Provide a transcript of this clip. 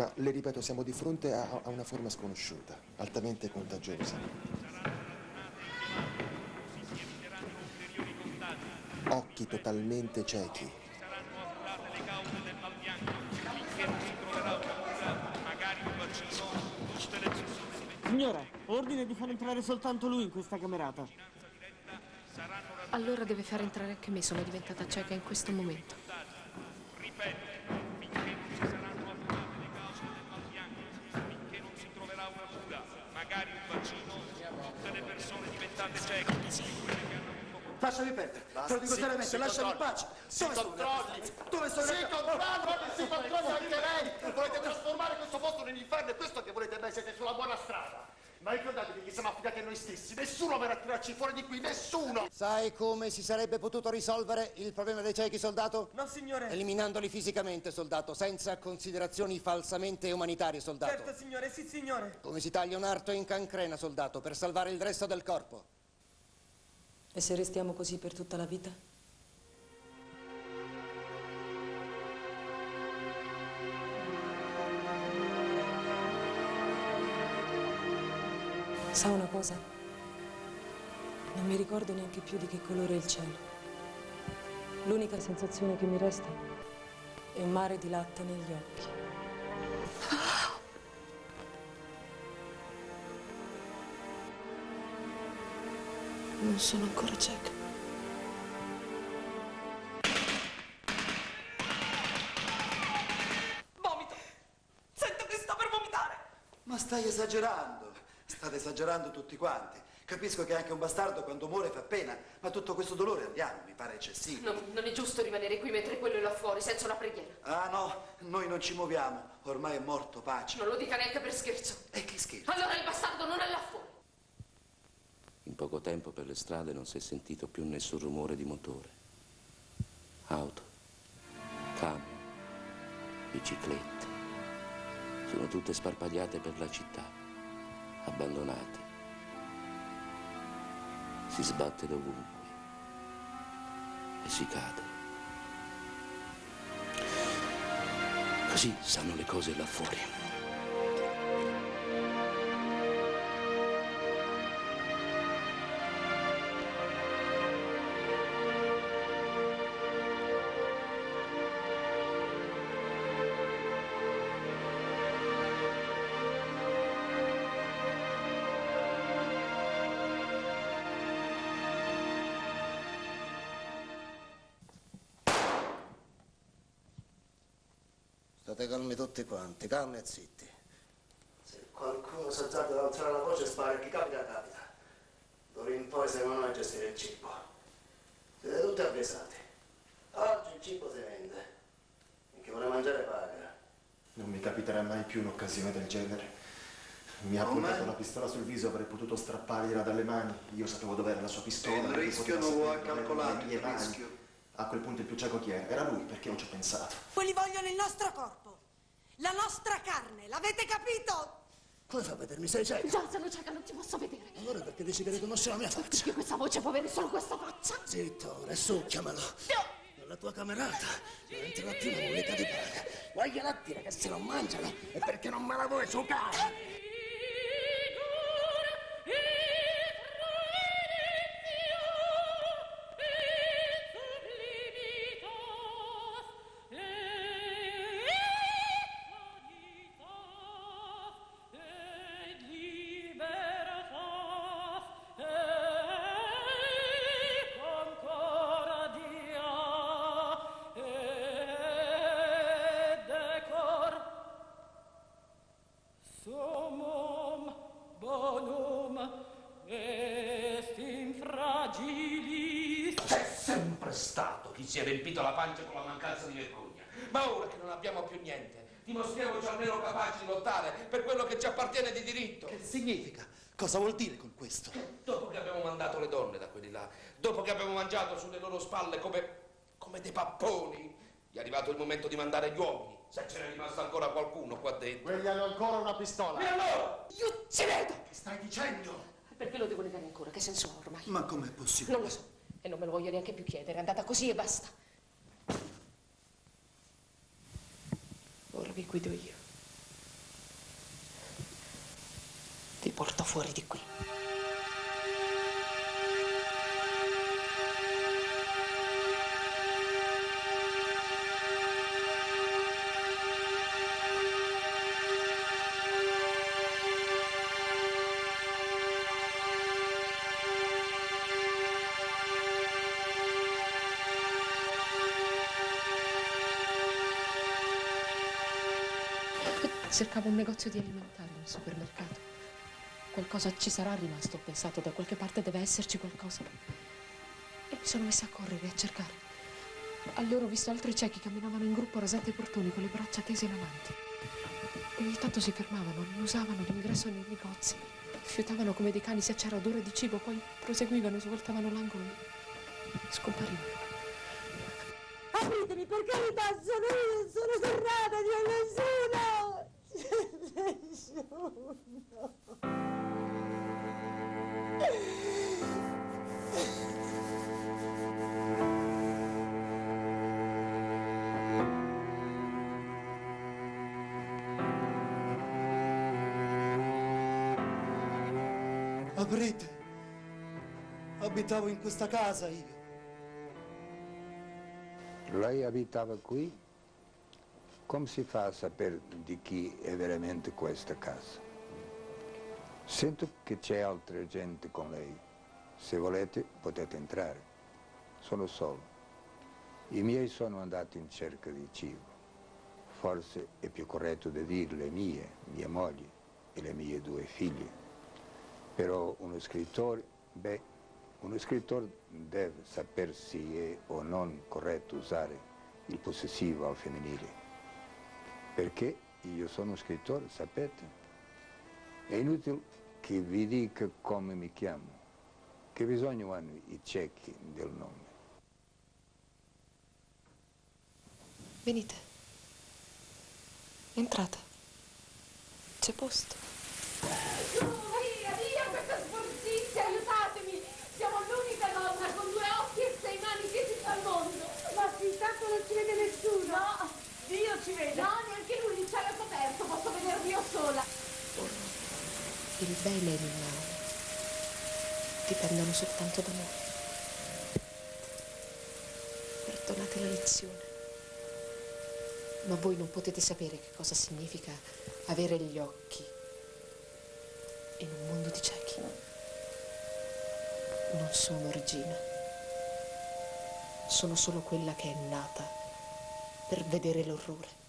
Ma le ripeto, siamo di fronte a una forma sconosciuta, altamente contagiosa. Occhi totalmente ciechi. Signora, ordine di far entrare soltanto lui in questa camerata. Allora deve far entrare anche me, sono diventata cieca in questo momento. Ripeto, finché non si saranno appurate le cause del mal bianco, finché non si troverà una cura, magari un vaccino, tutte le persone diventate cieche, quelle che hanno avuto contatto. Lasciami perdere, te lo dico seriamente, lasciami in pace. Si controlli! Si controlli anche lei! Volete trasformare questo posto nell'inferno e questo che volete mai, siete sulla buona strada! Ma ricordatevi che siamo affidati a noi stessi, nessuno verrà a tirarci fuori di qui, nessuno! Sai come si sarebbe potuto risolvere il problema dei ciechi, soldato? No, signore. Eliminandoli fisicamente, soldato, senza considerazioni falsamente umanitarie, soldato. Certo, signore, sì, signore. Come si taglia un arto in cancrena, soldato, per salvare il resto del corpo. E se restiamo così per tutta la vita? Sa una cosa? Non mi ricordo neanche più di che colore è il cielo. L'unica sensazione che mi resta è un mare di latte negli occhi. Non sono ancora cieca. Vomito! Sento che sto per vomitare! Ma stai esagerando. State esagerando tutti quanti. Capisco che anche un bastardo quando muore fa pena, ma tutto questo dolore andiamo, mi pare eccessivo. Non è giusto rimanere qui mentre quello è là fuori, senza una preghiera. Ah no, noi non ci muoviamo. Ormai è morto, pace. Non lo dica neanche per scherzo. E che scherzo? Allora il bastardo non è là fuori. In poco tempo per le strade non si è sentito più nessun rumore di motore. Auto, camion, biciclette. Sono tutte sparpagliate per la città, abbandonate. Si sbatte dovunque e si cade. Così stanno le cose là fuori. State calmi tutti quanti, calmi e zitti. Se qualcuno si azzarda ad alzare la voce, spara, chi capita, capita. D'ora in poi siamo noi a gestire il cibo. Siete tutti avvisati. Oggi il cibo si vende. E chi vuole mangiare paga. Non mi capiterà mai più un'occasione del genere. Mi ha puntato la pistola sul viso, avrei potuto strappargliela dalle mani. Io sapevo dov'era la sua pistola. Il rischio non lo ha calcolato, il rischio. A quel punto il più cieco chi era? Era lui, perché non ci ho pensato. Quelli vogliono il nostro corpo, la nostra carne, l'avete capito? Come fa a vedermi? Sei cieco? Già, sono cieca, non ti posso vedere. Allora perché dici che riconosci la mia faccia? Perché questa voce può avere solo questa faccia? Zitto, ora succhiamelo. Nella tua camerata non entrerà più una muleta di paga. Vogliono dire che se non mangiano è perché non me la vuoi giocare. Si è riempito la pancia con la mancanza di vergogna. Ma ora che non abbiamo più niente, dimostriamoci almeno capaci di lottare per quello che ci appartiene di diritto. Che significa? Cosa vuol dire con questo? Dopo che abbiamo mandato le donne da quelli là, dopo che abbiamo mangiato sulle loro spalle come dei papponi, è arrivato il momento di mandare gli uomini. Se ce n'è rimasto ancora qualcuno qua dentro. Quelli hanno ancora una pistola. E allora? Io ci vedo! Che stai dicendo? Perché lo devo negare ancora? Che senso ha ormai? Ma com'è possibile? Non lo so. E non me lo voglio neanche più chiedere, è andata così e basta. Ora vi guido io. porto fuori di qui. Cercavo un negozio di alimentari, un supermercato. Qualcosa ci sarà rimasto, ho pensato, da qualche parte deve esserci qualcosa. E mi sono messa a correre, a cercare. Allora ho visto altri ciechi che camminavano in gruppo rasati ai portoni con le braccia tese in avanti. Ogni tanto si fermavano, usavano l'ingresso nei negozi. Fiutavano come dei cani se c'era odore di cibo, poi proseguivano, svoltavano l'angolo e scomparivano. Apritemi, per carità, sono io, sono Serrata, Dio, nessuno! Nessuno! Aprite! Abitavo in questa casa io. Lei abitava qui? Come si fa a sapere di chi è veramente questa casa? Sento che c'è altra gente con lei. Se volete potete entrare. Sono solo. I miei sono andati in cerca di cibo. Forse è più corretto di dire le mia moglie e le mie 2 figlie. Però uno scrittore deve sapere se è o non corretto usare il possessivo al femminile. Perché io sono scrittore, sapete? È inutile che vi dica come mi chiamo. Che bisogno hanno i ciechi del nome? Venite. Entrate. C'è posto. Via, questa sporcizia, aiutatemi! Siamo l'unica donna con 2 occhi e 6 mani che esiste al mondo! Ma sì, tanto non ci vede nessuno! No, Dio ci vede! No, neanche lui, il cielo è coperto, posso vedervi io sola! Ora, il bene e il male dipendono soltanto da noi. Perdonate la lezione, ma voi non potete sapere che cosa significa avere gli occhi in un mondo di ciechi. Non sono regina, sono solo quella che è nata per vedere l'orrore.